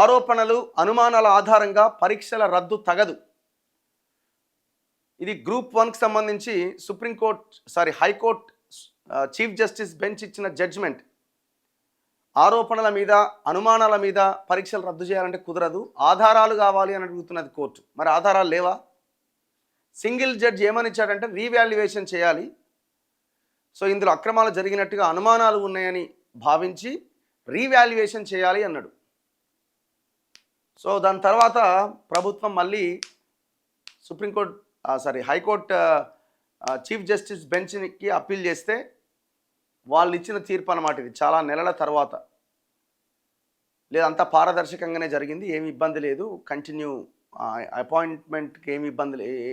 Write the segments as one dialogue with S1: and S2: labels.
S1: ఆరోపణలు అనుమానాల ఆధారంగా పరీక్షల రద్దు తగదు. ఇది గ్రూప్ 1కి సంబంధించి హైకోర్టు చీఫ్ జస్టిస్ బెంచ్ ఇచ్చిన జడ్జిమెంట్. ఆరోపణల మీద అనుమానాల మీద పరీక్షలు రద్దు చేయాలంటే కుదరదు, ఆధారాలు కావాలి అని అడుగుతున్నది కోర్టు. మరి ఆధారాలు లేవా? సింగిల్ జడ్జి ఏమని ఇచ్చాడంటే రీవాల్యుయేషన్ చేయాలి. సో ఇందులో అక్రమాలు జరిగినట్టుగా అనుమానాలు ఉన్నాయని భావించి రీవాల్యుయేషన్ చేయాలి అన్నాడు. సో దాని తర్వాత ప్రభుత్వం మళ్ళీ హైకోర్టు చీఫ్ జస్టిస్ బెంచ్కి అప్పీల్ చేస్తే వాళ్ళు ఇచ్చిన తీర్పు అన్నమాట. ఇది చాలా నెలల తర్వాత. లేదంతా పారదర్శకంగానే జరిగింది, ఏమి ఇబ్బంది లేదు, కంటిన్యూ అపాయింట్మెంట్కి ఏమి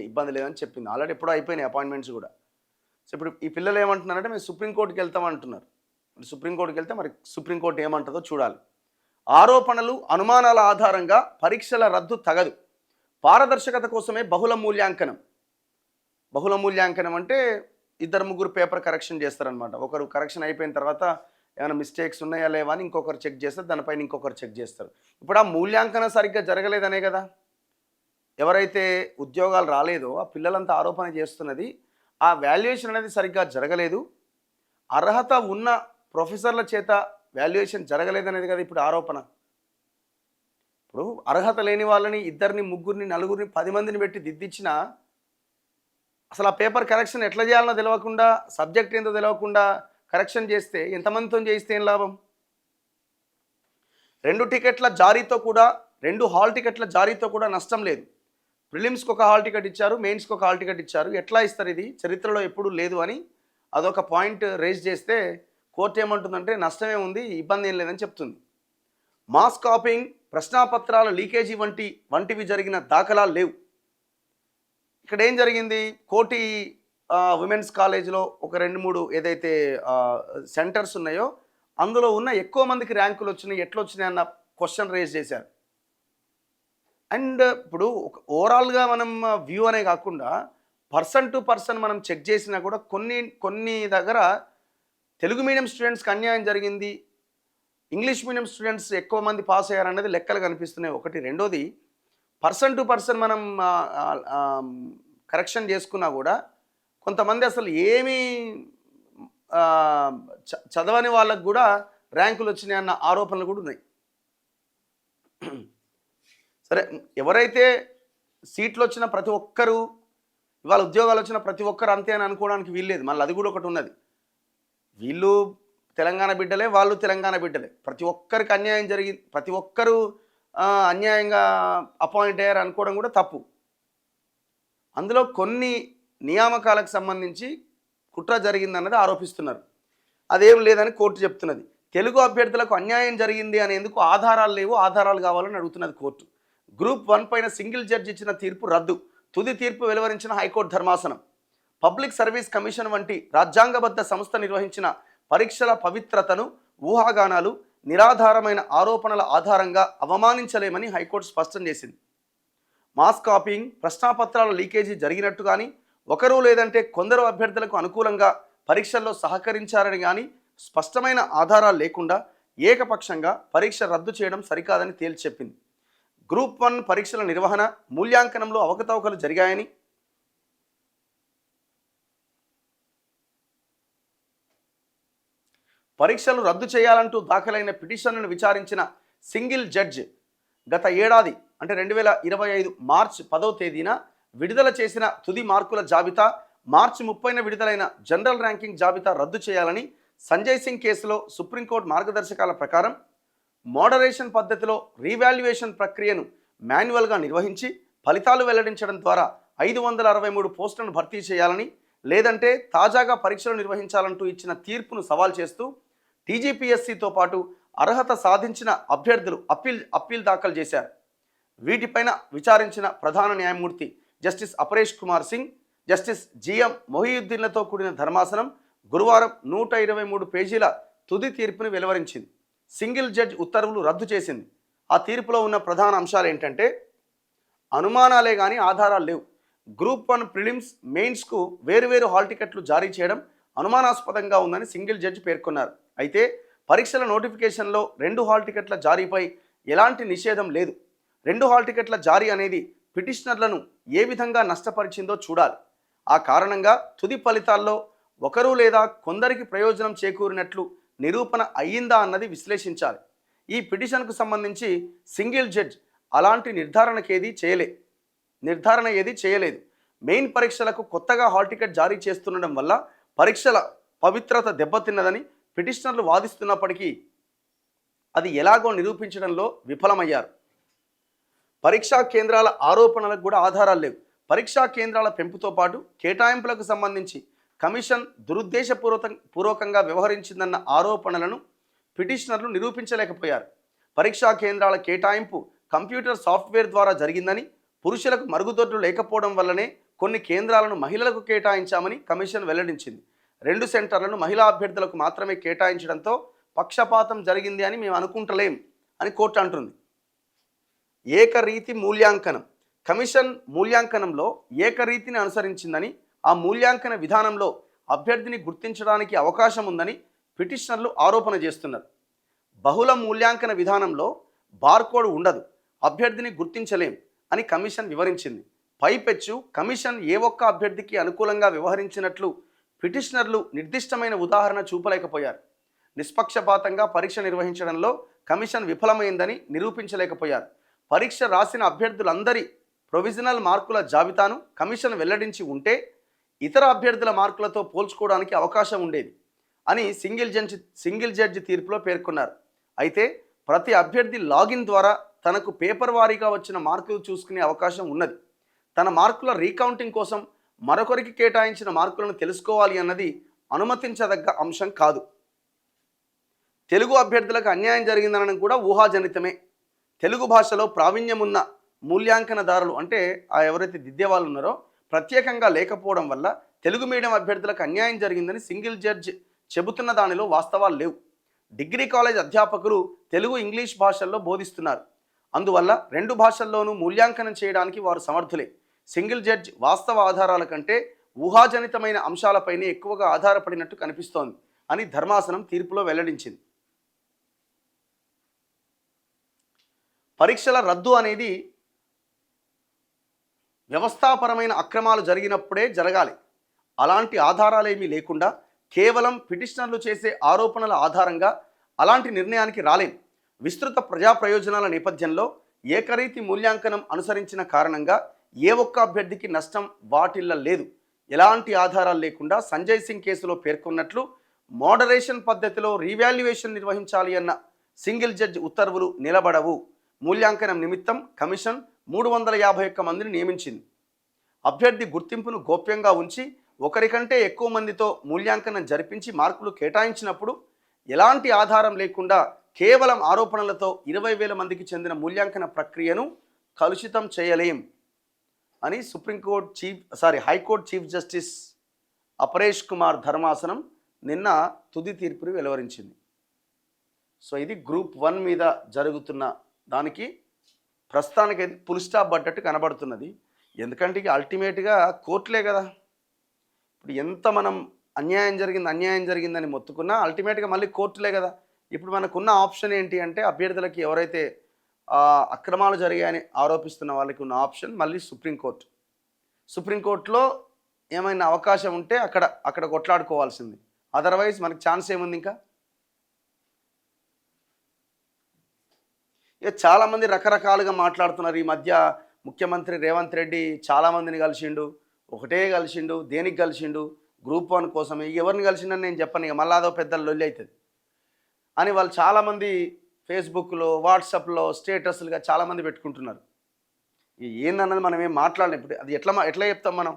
S1: ఇబ్బంది లేదని చెప్పింది. ఆల్రెడీ ఎప్పుడో అయిపోయినాయి అపాయింట్మెంట్స్ కూడా. సో ఇప్పుడు ఈ పిల్లలు ఏమంటున్నారంటే మేము సుప్రీంకోర్టుకి వెళ్తామంటున్నారు. సుప్రీంకోర్టుకి వెళ్తే మరి సుప్రీంకోర్టు ఏమంటుందో చూడాలి. ఆరోపణలు అనుమానాల ఆధారంగా పరీక్షల రద్దు తగదు. పారదర్శకత కోసమే బహుళ మూల్యాంకనం అంటే 2-3 పేపర్ కరెక్షన్ చేస్తారనమాట. ఒకరు కరెక్షన్ అయిపోయిన తర్వాత ఏమైనా మిస్టేక్స్ ఉన్నాయా లేవా అని ఇంకొకరు చెక్ చేస్తారు, దానిపైన ఇంకొకరు చెక్ చేస్తారు. ఇప్పుడు ఆ మూల్యాంకనం సరిగ్గా జరగలేదనే కదా ఎవరైతే ఉద్యోగాలు రాలేదో ఆ పిల్లలంతా ఆరోపణ చేస్తున్నది. ఆ వాల్యుయేషన్ అనేది సరిగ్గా జరగలేదు, అర్హత ఉన్న ప్రొఫెసర్ల చేత వాల్యుయేషన్ జరగలేదనేది కదా ఇప్పుడు ఆరోపణ. ఇప్పుడు అర్హత లేని వాళ్ళని 2, 3, 4, 10 మందిని పెట్టి దిద్దించినా అసలు ఆ పేపర్ కరెక్షన్ ఎట్లా చేయాలనో తెలియకుండా, సబ్జెక్ట్ ఏందో తెలియకుండా కరెక్షన్ చేస్తే ఎంతమందితో చేయిస్తే ఏం లాభం? 2 హాల్ టికెట్ల జారీతో కూడా నష్టం లేదు. ప్రిలిమ్స్కి ఒక హాల్ టికెట్ ఇచ్చారు, మెయిన్స్కి ఒక హాల్ టికెట్ ఇచ్చారు. ఎట్లా ఇస్తారు? ఇది చరిత్రలో ఎప్పుడూ లేదు అని అదొక పాయింట్ రేజ్ చేస్తే కోర్టు ఏమంటుందంటే నష్టమే ఉంది, ఇబ్బంది ఏం లేదని చెప్తుంది. మాస్ కాపింగ్, ప్రశ్నాపత్రాల లీకేజీ వంటివి జరిగిన దాఖలాలు లేవు. ఇక్కడ ఏం జరిగింది? కోటి ఉమెన్స్ కాలేజ్లో ఒక 2-3 ఏదైతే సెంటర్స్ ఉన్నాయో అందులో ఉన్న ఎక్కువ మందికి ర్యాంకులు వచ్చినాయి, ఎట్లా వచ్చినాయి అన్న క్వశ్చన్ రేజ్ చేశారు. అండ్ ఇప్పుడు ఓవరాల్గా మనం వ్యూ అనే కాకుండా పర్సన్ టు పర్సన్ మనం చెక్ చేసినా కూడా కొన్ని దగ్గర తెలుగు మీడియం స్టూడెంట్స్కి అన్యాయం జరిగింది, ఇంగ్లీష్ మీడియం స్టూడెంట్స్ ఎక్కువ మంది పాస్ అయ్యారనేది లెక్కలు కనిపిస్తున్నాయి. ఒకటి. రెండోది, పర్సన్ టు పర్సన్ మనం కరెక్షన్ చేసుకున్నా కూడా కొంతమంది అసలు ఏమీ చదవని వాళ్ళకు కూడా ర్యాంకులు వచ్చినాయి అన్న ఆరోపణలు కూడా ఉన్నాయి. సరే, ఎవరైతే సీట్లు వచ్చిన ప్రతి ఒక్కరూ, ఇవాళ ఉద్యోగాలు వచ్చిన ప్రతి ఒక్కరు అంతే అని అనుకోవడానికి వీల్లేదు. మళ్ళీ అది కూడా ఒకటి ఉన్నది. వీళ్ళు తెలంగాణ బిడ్డలే, వాళ్ళు తెలంగాణ బిడ్డలే. ప్రతి ఒక్కరికి అన్యాయం జరిగింది, ప్రతి ఒక్కరూ అన్యాయంగా అపాయింట్ అయ్యారు అనుకోవడం కూడా తప్పు. అందులో కొన్ని నియామకాలకు సంబంధించి కుట్ర జరిగిందన్నది ఆరోపిస్తున్నారు. అదేం లేదని కోర్టు చెప్తున్నది. తెలుగు అభ్యర్థులకు అన్యాయం జరిగింది అనేందుకు ఆధారాలు లేవు, ఆధారాలు కావాలని అడుగుతున్నది కోర్టు. గ్రూప్ 1 పైన సింగిల్ జడ్జి ఇచ్చిన తీర్పు రద్దు. తుది తీర్పు వెలువరించిన హైకోర్టు ధర్మాసనం. పబ్లిక్ సర్వీస్ కమిషన్ వంటి రాజ్యాంగబద్ధ సంస్థ నిర్వహించిన పరీక్షల పవిత్రతను ఊహాగానాలు, నిరాధారమైన ఆరోపణల ఆధారంగా అవమానించలేమని హైకోర్టు స్పష్టం చేసింది. మాస్ కాపీయింగ్, ప్రశ్నాపత్రాల లీకేజీ జరిగినట్టు కానీ, ఒకరు లేదంటే కొందరు అభ్యర్థులకు అనుకూలంగా పరీక్షల్లో సహకరించారని కానీ స్పష్టమైన ఆధారాలు లేకుండా ఏకపక్షంగా పరీక్ష రద్దు చేయడం సరికాదని తేల్చి చెప్పింది. గ్రూప్ 1 పరీక్షల నిర్వహణ, మూల్యాంకనంలో అవకతవకలు జరిగాయని, పరీక్షలు రద్దు చేయాలంటూ దాఖలైన పిటిషన్లను విచారించిన సింగిల్ జడ్జ్ గత ఏడాది అంటే 2025 మార్చి 10వ తేదీన విడుదల చేసిన తుది మార్కుల జాబితా, మార్చి 30న విడుదలైన జనరల్ ర్యాంకింగ్ జాబితా రద్దు చేయాలని సంజయ్ సింగ్ కేసులో సుప్రీంకోర్టు మార్గదర్శకాల ప్రకారం మోడరేషన్ పద్ధతిలో రీవాల్యుయేషన్ ప్రక్రియను మాన్యువల్గా నిర్వహించి ఫలితాలు వెల్లడించడం ద్వారా 563 పోస్టులను భర్తీ చేయాలని, లేదంటే తాజాగా పరీక్షలు నిర్వహించాలంటూ ఇచ్చిన తీర్పును సవాల్ చేస్తూ టీజీపీఎస్సీతో పాటు అర్హత సాధించిన అభ్యర్థులు అప్పీల్ దాఖలు చేశారు. వీటిపైన విచారించిన ప్రధాన న్యాయమూర్తి justice Aparesh Kumar Singh, justice GM మొహియుద్దీన్లతో కూడిన ధర్మాసనం గురువారం 123 పేజీల తుది తీర్పును వెలువరించింది. సింగిల్ జడ్జ్ ఉత్తర్వులు రద్దు చేసింది. ఆ తీర్పులో ఉన్న ప్రధాన అంశాలు ఏంటంటే, అనుమానాలే కానీ ఆధారాలు లేవు. గ్రూప్ 1 ప్రిలిమ్స్, మెయిన్స్కు వేరువేరు హాల్ టికెట్లు జారీ చేయడం అనుమానాస్పదంగా ఉందని సింగిల్ జడ్జి పేర్కొన్నారు. అయితే పరీక్షల నోటిఫికేషన్లో 2 హాల్ టికెట్ల జారీపై ఎలాంటి నిషేధం లేదు. 2 హాల్ టికెట్ల జారీ అనేది పిటిషనర్లను ఏ విధంగా నష్టపరిచిందో చూడాలి. ఆ కారణంగా తుది ఫలితాల్లో ఒకరు లేదా కొందరికి ప్రయోజనం చేకూరినట్లు నిరూపణ అయ్యిందా అన్నది విశ్లేషించాలి. ఈ పిటిషన్కు సంబంధించి సింగిల్ జడ్జ్ అలాంటి నిర్ధారణ ఏది చేయలేదు. మెయిన్ పరీక్షలకు కొత్తగా హాల్ టికెట్ జారీ చేస్తుండడం వల్ల పరీక్షల పవిత్రత దెబ్బతిన్నదని పిటిషనర్లు వాదిస్తున్నప్పటికీ అది ఎలాగో నిరూపించడంలో విఫలమయ్యారు. పరీక్షా కేంద్రాల ఆరోపణలకు కూడా ఆధారాలు లేవు. పరీక్షా కేంద్రాల పెంపుతో పాటు కేటాయింపులకు సంబంధించి కమిషన్ పూర్వకంగా వ్యవహరించిందన్న ఆరోపణలను పిటిషనర్లు నిరూపించలేకపోయారు. పరీక్షా కేంద్రాల కేటాయింపు కంప్యూటర్ సాఫ్ట్వేర్ ద్వారా జరిగిందని, పురుషులకు మరుగుదొడ్లు లేకపోవడం వల్లనే కొన్ని కేంద్రాలను మహిళలకు కేటాయించామని కమిషన్ వెల్లడించింది. 2 సెంటర్లను మహిళా అభ్యర్థులకు మాత్రమే కేటాయించడంతో పక్షపాతం జరిగింది అని మేము అనుకుంటలేం అని కోర్టు అంటుంది. ఏకరీతి మూల్యాంకనం. కమిషన్ మూల్యాంకనంలో ఏకరీతిని అనుసరించిందని, ఆ మూల్యాంకన విధానంలో అభ్యర్థిని గుర్తించడానికి అవకాశం ఉందని పిటిషనర్లు ఆరోపణ చేస్తున్నారు. బహుళ మూల్యాంకన విధానంలో బార్కోడ్ ఉండదు, అభ్యర్థిని గుర్తించలేం అని కమిషన్ వివరించింది. పైపెచ్చు కమిషన్ ఏ ఒక్క అభ్యర్థికి అనుకూలంగా వ్యవహరించినట్లు పిటిషనర్లు నిర్దిష్టమైన ఉదాహరణ చూపలేకపోయారు. నిష్పక్షపాతంగా పరీక్ష నిర్వహించడంలో కమిషన్ విఫలమైందని నిరూపించలేకపోయారు. పరీక్ష రాసిన అభ్యర్థులందరి ప్రొవిజనల్ మార్కుల జాబితాను కమిషన్ వెల్లడించి ఉంటే ఇతర అభ్యర్థుల మార్కులతో పోల్చుకోవడానికి అవకాశం ఉండేది అని సింగిల్ జడ్జి తీర్పులో పేర్కొన్నారు. అయితే ప్రతి అభ్యర్థి లాగిన్ ద్వారా తనకు పేపర్ వారీగా వచ్చిన మార్కులు చూసుకునే అవకాశం ఉన్నది. తన మార్కుల రీకౌంటింగ్ కోసం మరొకరికి కేటాయించిన మార్కులను తెలుసుకోవాలి అన్నది అనుమతించదగ్గ అంశం కాదు. తెలుగు అభ్యర్థులకు అన్యాయం జరిగిందనడం కూడా ఊహాజనితమే. తెలుగు భాషలో ప్రావీణ్యం ఉన్న మూల్యాంకనదారులు అంటే ఎవరైతే దిద్దే వాళ్ళు ఉన్నారో ప్రత్యేకంగా లేకపోవడం వల్ల తెలుగు మీడియం అభ్యర్థులకు అన్యాయం జరిగిందని సింగిల్ జడ్జ్ చెబుతున్న దానిలో వాస్తవాలు లేవు. డిగ్రీ కాలేజ్ అధ్యాపకులు తెలుగు, ఇంగ్లీష్ భాషల్లో బోధిస్తున్నారు. అందువల్ల 2 భాషల్లోనూ మూల్యాంకనం చేయడానికి వారు సమర్థులే. సింగిల్ జడ్జ్ వాస్తవ ఆధారాల కంటే ఊహాజనితమైన అంశాలపైనే ఎక్కువగా ఆధారపడినట్టు కనిపిస్తోంది అని ధర్మాసనం తీర్పులో వెల్లడించింది. పరీక్షల రద్దు అనేది వ్యవస్థాపరమైన అక్రమాలు జరిగినప్పుడే జరగాలి. అలాంటి ఆధారాలేమీ లేకుండా కేవలం పిటిషనర్లు చేసే ఆరోపణల ఆధారంగా అలాంటి నిర్ణయానికి రాలేం. విస్తృత ప్రజా ప్రయోజనాల నేపథ్యంలో ఏకరీతి మూల్యాంకనం అనుసరించిన కారణంగా ఏ ఒక్క అభ్యర్థికి నష్టం వాటిల్లలేదు. ఎలాంటి ఆధారాలు లేకుండా సంజయ్ సింగ్ కేసులో పేర్కొన్నట్లు మోడరేషన్ పద్ధతిలో రీవాల్యుయేషన్ నిర్వహించాలి అన్న సింగిల్ జడ్జ్ ఉత్తర్వులు నిలబడవు. మూల్యాంకనం నిమిత్తం కమిషన్ 351 మందిని నియమించింది. అభ్యర్థి గుర్తింపును గోప్యంగా ఉంచి ఒకరికంటే ఎక్కువ మందితో మూల్యాంకనం జరిపించి మార్కులు కేటాయించినప్పుడు ఎలాంటి ఆధారం లేకుండా కేవలం ఆరోపణలతో 20,000 మందికి చెందిన మూల్యాంకన ప్రక్రియను కలుషితం చేయలేం అని high court chief justice Aparesh Kumar ధర్మాసనం నిన్న తుది తీర్పును వెలువరించింది. సో ఇది గ్రూప్ 1 మీద జరుగుతున్న దానికి ప్రస్తుతానికైతే ఫుల్ స్టాప్ పడ్డట్టు కనబడుతున్నది. ఎందుకంటే ఇక అల్టిమేట్గా కోర్టులే కదా. ఇప్పుడు ఎంత మనం అన్యాయం జరిగిందని మొత్తుకున్నా అల్టిమేట్గా మళ్ళీ కోర్టులే కదా. ఇప్పుడు మనకున్న ఆప్షన్ ఏంటి అంటే అభ్యర్థులకి ఎవరైతే అక్రమాలు జరిగాయని ఆరోపిస్తున్న వాళ్ళకి ఉన్న ఆప్షన్ మళ్ళీ సుప్రీంకోర్టులో ఏమైనా అవకాశం ఉంటే అక్కడ కొట్లాడుకోవాల్సింది. అదర్వైజ్ మనకి ఛాన్స్ ఏముంది ఇంకా. ఇక చాలామంది రకరకాలుగా మాట్లాడుతున్నారు. ఈ మధ్య ముఖ్యమంత్రి రేవంత్ రెడ్డి చాలామందిని కలిసిండు. దేనికి కలిసిండు? గ్రూప్ 1 కోసమే. ఎవరిని కలిసిండని నేను చెప్పను, ఇక మళ్ళీ అదో పెద్ద లొల్లి అవుతుంది అని వాళ్ళు చాలామంది ఫేస్బుక్లో, వాట్సాప్లో స్టేటస్లుగా చాలామంది పెట్టుకుంటున్నారు. ఏందన్నది మనం ఏం మాట్లాడలేం. ఇప్పుడు అది ఎట్లా చెప్తాం మనం?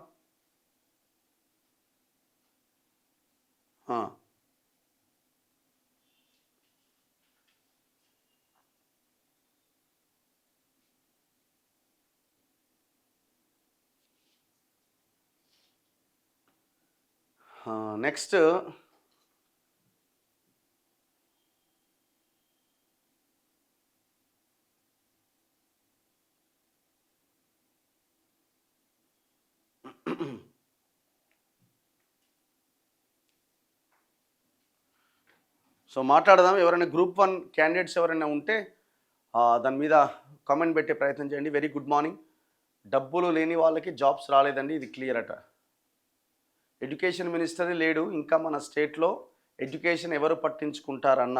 S1: నెక్స్ట్ సో మాట్లాడదాం. ఎవరైనా గ్రూప్ 1 క్యాండిడేట్స్ ఎవరైనా ఉంటే దాని మీద కామెంట్ పెట్టే ప్రయత్నం చేయండి. Very good morning. డబ్బులు లేని వాళ్ళకి జాబ్స్ రాలేదండి, ఇది క్లియర్ అట. ఎడ్యుకేషన్ మినిస్టరే లేడు ఇంకా మన స్టేట్లో, ఎడ్యుకేషన్ ఎవరు పట్టించుకుంటారన్న.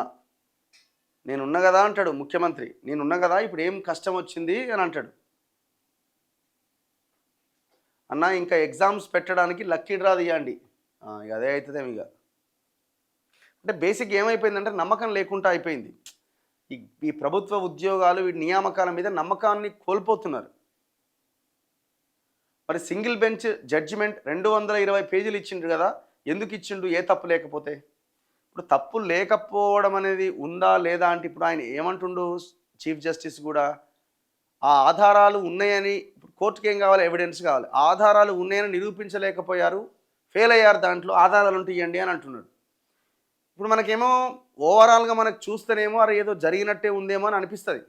S1: నేనున్నా కదా అంటాడు ముఖ్యమంత్రి, నేనున్నా కదా ఇప్పుడు ఏం కష్టం వచ్చింది అని అంటాడు. అన్న ఇంకా ఎగ్జామ్స్ పెట్టడానికి లక్కీ డ్రా తీయండి, ఇక అదే అవుతుందేమో. ఇక అంటే బేసిక్ ఏమైపోయిందంటే నమ్మకం లేకుండా అయిపోయింది. ఈ ప్రభుత్వ ఉద్యోగాలు, వీటి నియామకాల మీద నమ్మకాన్ని కోల్పోతున్నారు. మరి సింగిల్ బెంచ్ జడ్జిమెంట్ 220 పేజీలు ఇచ్చిండు కదా, ఎందుకు ఇచ్చిండు? ఏ తప్పు లేకపోతే. ఇప్పుడు తప్పు లేకపోవడం అనేది ఉందా లేదా అంటే ఇప్పుడు ఆయన ఏమంటుండు చీఫ్ జస్టిస్ కూడా, ఆ ఆధారాలు ఉన్నాయని, ఇప్పుడు కోర్టుకి ఏం కావాలి? ఎవిడెన్స్ కావాలి. ఆధారాలు ఉన్నాయని నిరూపించలేకపోయారు, ఫెయిల్ అయ్యారు, దాంట్లో ఆధారాలు ఉంటే ఇవ్వండి అని అంటున్నాడు. ఇప్పుడు మనకేమో ఓవరాల్గా మనకు చూస్తేనేమో అరే ఏదో జరిగినట్టే ఉందేమో అని అనిపిస్తుంది.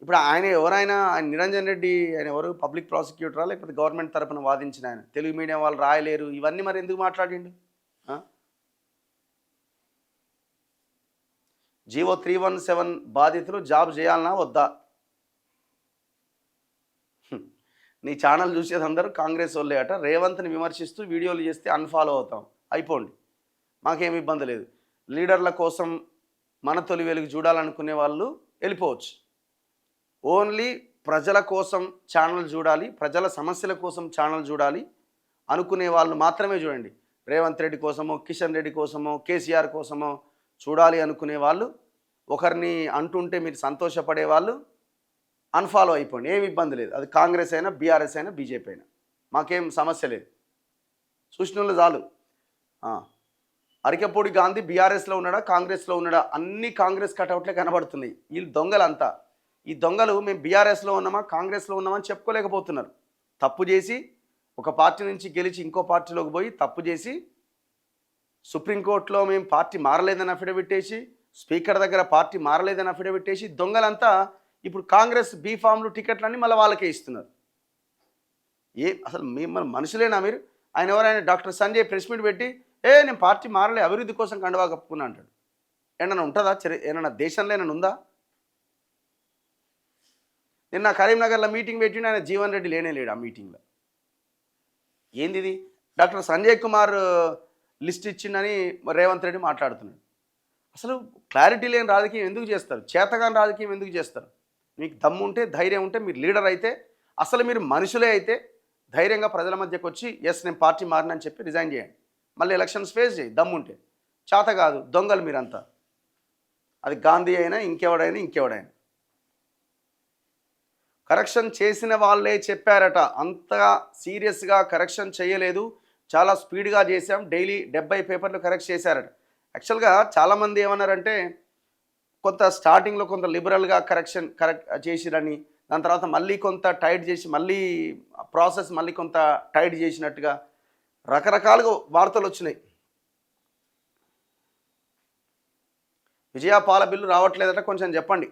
S1: ఇప్పుడు ఆయన ఎవరైనా, ఆయన నిరంజన్ రెడ్డి ఆయన ఎవరు, పబ్లిక్ ప్రాసిక్యూటరా లేకపోతే గవర్నమెంట్ తరపున వాదించిన ఆయన? తెలుగు మీడియం వాళ్ళు రాయలేరు ఇవన్నీ, మరి ఎందుకు మాట్లాడిండు? జీవో 317 బాధితులు జాబ్ చేయాలన్నా వద్దా? నీ ఛానల్ చూసేది అందరూ కాంగ్రెస్ వాళ్ళే అట. రేవంత్ని విమర్శిస్తూ వీడియోలు చేస్తే అన్ఫాలో అవుతాం, అయిపోండి, మాకేం ఇబ్బంది లేదు. లీడర్ల కోసం మన తొలి వెలుగు చూడాలనుకునే వాళ్ళు వెళ్ళిపోవచ్చు. ఓన్లీ ప్రజల కోసం ఛానల్ చూడాలి, ప్రజల సమస్యల కోసం ఛానల్ చూడాలి అనుకునే వాళ్ళు మాత్రమే చూడండి. రేవంత్ రెడ్డి కోసమో, కిషన్ రెడ్డి కోసమో, కేసీఆర్ కోసమో చూడాలి అనుకునే వాళ్ళు, ఒకరిని అంటుంటే మీరు సంతోషపడే వాళ్ళు అన్ఫాలో అయిపోండి, ఏమి ఇబ్బంది లేదు. అది కాంగ్రెస్ అయినా, బీఆర్ఎస్ అయినా, బీజేపీ అయినా, మాకేం సమస్య లేదు. సూచనలు చాలు. అరికపూడి గాంధీ బీఆర్ఎస్లో ఉన్నాడా, కాంగ్రెస్లో ఉన్నాడా? అన్ని కాంగ్రెస్ కటౌట్లే కనబడుతున్నాయి. వీళ్ళు దొంగలంతా. ఈ దొంగలు మేము బీఆర్ఎస్లో ఉన్నామా, కాంగ్రెస్లో ఉన్నామని చెప్పుకోలేకపోతున్నారు. తప్పు చేసి ఒక పార్టీ నుంచి గెలిచి ఇంకో పార్టీలోకి పోయి తప్పు చేసి సుప్రీంకోర్టులో మేము పార్టీ మారలేదని అఫిడవిట్ వేసి, స్పీకర్ దగ్గర పార్టీ మారలేదని అఫిడవిట్ వేసి దొంగలంతా ఇప్పుడు కాంగ్రెస్ బీఫామ్లు టికెట్లన్నీ మళ్ళీ వాళ్ళకే ఇస్తున్నారు. అసలు మన మనుషులేనా మీరు? ఆయన ఎవరైనా డాక్టర్ సంజయ్ ప్రెస్ మీట్ పెట్టి నేను పార్టీ మారలే, అభివృద్ధి కోసం కండువా కప్పుకున్నా అంటాడు. ఏమన్నా ఉంటుందా? ఏమన్నా దేశంలో ఏమైనా ఉందా? నిన్న కరీంనగర్లో మీటింగ్ పెట్టిన ఆయన జీవన్ రెడ్డి లేనే లేడు ఆ మీటింగ్లో. ఏంది ఇది? డాక్టర్ సంజయ్ కుమార్ లిస్ట్ ఇచ్చిందని రేవంత్ రెడ్డి మాట్లాడుతున్నాడు. అసలు క్లారిటీ లేని రాజకీయం ఎందుకు చేస్తారు? చేతగాని రాజకీయం ఎందుకు చేస్తారు? మీకు దమ్ము ఉంటే, ధైర్యం ఉంటే, మీరు లీడర్ అయితే, అసలు మీరు మనుషులే అయితే ధైర్యంగా ప్రజల మధ్యకు వచ్చి నేను పార్టీ మారినని చెప్పి రిజైన్ చేయండి, మళ్ళీ ఎలక్షన్స్ ఫేస్ చేయి దమ్ముంటే. చేత కాదు, దొంగలు మీరంతా. అది గాంధీ అయినా ఇంకెవడైనా. కరెక్షన్ చేసిన వాళ్ళే చెప్పారట, అంతగా సీరియస్గా కరెక్షన్ చేయలేదు, చాలా స్పీడ్గా చేశాం, డైలీ 70 పేపర్లు కరెక్ట్ చేశారట. యాక్చువల్గా చాలామంది ఏమన్నారంటే కొంత స్టార్టింగ్లో కొంత లిబరల్గా కరెక్ట్ చేసిరని, దాని తర్వాత మళ్ళీ కొంత టైట్ చేసి, మళ్ళీ ప్రాసెస్ మళ్ళీ కొంత టైట్ చేసినట్టుగా రకరకాలుగా వార్తలు వచ్చినాయి. విజయపాల బిల్లు రావట్లేదట, కొంచెం చెప్పండి.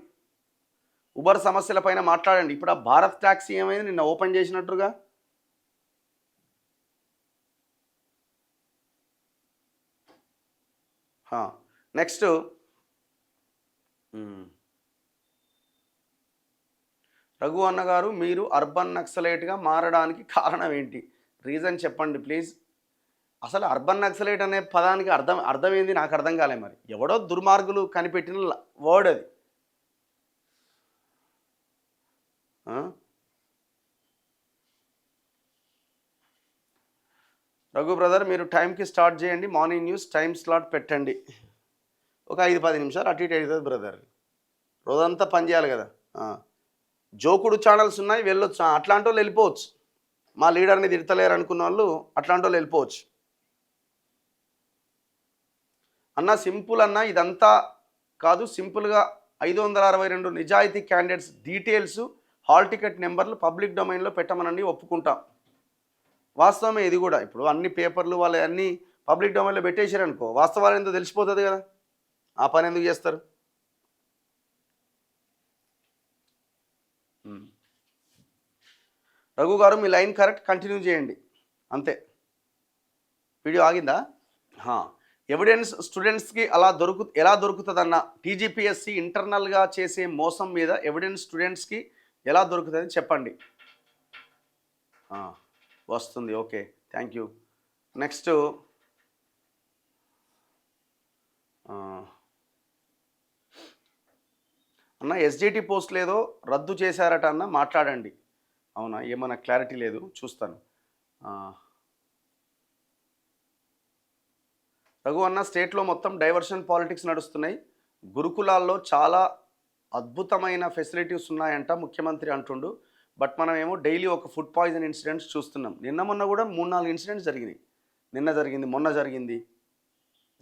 S1: ఉబర్ సమస్యలపైన మాట్లాడండి. ఇప్పుడు ఆ భారత్ ట్యాక్సీ ఏమైంది? నిన్న ఓపెన్ చేసినట్టుగా. నెక్స్ట్ రఘు అన్నగారు, మీరు అర్బన్ నక్సలైట్గా మారడానికి కారణం ఏంటి? రీజన్ చెప్పండి ప్లీజ్. అసలు అర్బన్ నక్సలైట్ అనే పదానికి అర్థం ఏంది నాకు అర్థం కాలే. మరి ఎవడో దుర్మార్గులు కనిపెట్టిన వర్డ్ అది. రఘు బ్రదర్, మీరు టైంకి స్టార్ట్ చేయండి, మార్నింగ్ న్యూస్ టైం స్లాట్ పెట్టండి. ఒక 5-10 నిమిషాలు అటు ఇటు అవుతుంది బ్రదర్, రోజంతా పని చేయాలి కదా. జోకుడు ఛానల్స్ ఉన్నాయి, వెళ్ళొచ్చు, అట్లాంటి వాళ్ళు వెళ్ళిపోవచ్చు. మా లీడర్ని తిడతలేరు అనుకున్న వాళ్ళు అట్లాంటి వాళ్ళు వెళ్ళిపోవచ్చు. అన్న సింపుల్ అన్న, ఇదంతా కాదు, సింపుల్గా 562 నిజాయితీ క్యాండిడేట్స్ డీటెయిల్స్, హాల్ టికెట్ నెంబర్లు పబ్లిక్ డొమైన్లో పెట్టమనండి, ఒప్పుకుంటాం. వాస్తవమే ఇది కూడా. ఇప్పుడు అన్ని పేపర్లు వాళ్ళు అన్నీ పబ్లిక్ డొమైన్లో పెట్టేశారనుకో, వాస్తవాలు ఎందుకు తెలిసిపోతుంది కదా, ఆ పని ఎందుకు చేస్తారు? రఘు గారు, మీ లైన్ కరెక్ట్, కంటిన్యూ చేయండి అంతే. వీడియో ఆగిందా? ఎవిడెన్స్ స్టూడెంట్స్కి ఎలా దొరుకుతుందన్న టీజీపీఎస్సీ ఇంటర్నల్గా చేసే మోసం మీద ఎవిడెన్స్ స్టూడెంట్స్కి ఎలా దొరుకుతుంది చెప్పండి. వస్తుంది, ఓకే, థ్యాంక్ యూ. నెక్స్ట్ అన్న ఎస్జిటి పోస్ట్ లేదో రద్దు చేశారట అన్న, మాట్లాడండి. అవునా, ఏమన్నా క్లారిటీ లేదు, చూస్తాను. రఘు అన్న, స్టేట్లో మొత్తం డైవర్షన్ పాలిటిక్స్ నడుస్తున్నాయి, గురుకులాల్లో చాలా అద్భుతమైన ఫెసిలిటీస్ ఉన్నాయంట ముఖ్యమంత్రి అంటుండు. బట్ మనం ఏమో డైలీ ఒక ఫుడ్ పాయిజన్ ఇన్సిడెంట్స్ చూస్తున్నాం. మొన్న కూడా 3-4 ఇన్సిడెంట్స్ జరిగినాయి. నిన్న జరిగింది, మొన్న జరిగింది,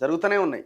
S1: జరుగుతూనే ఉన్నాయి.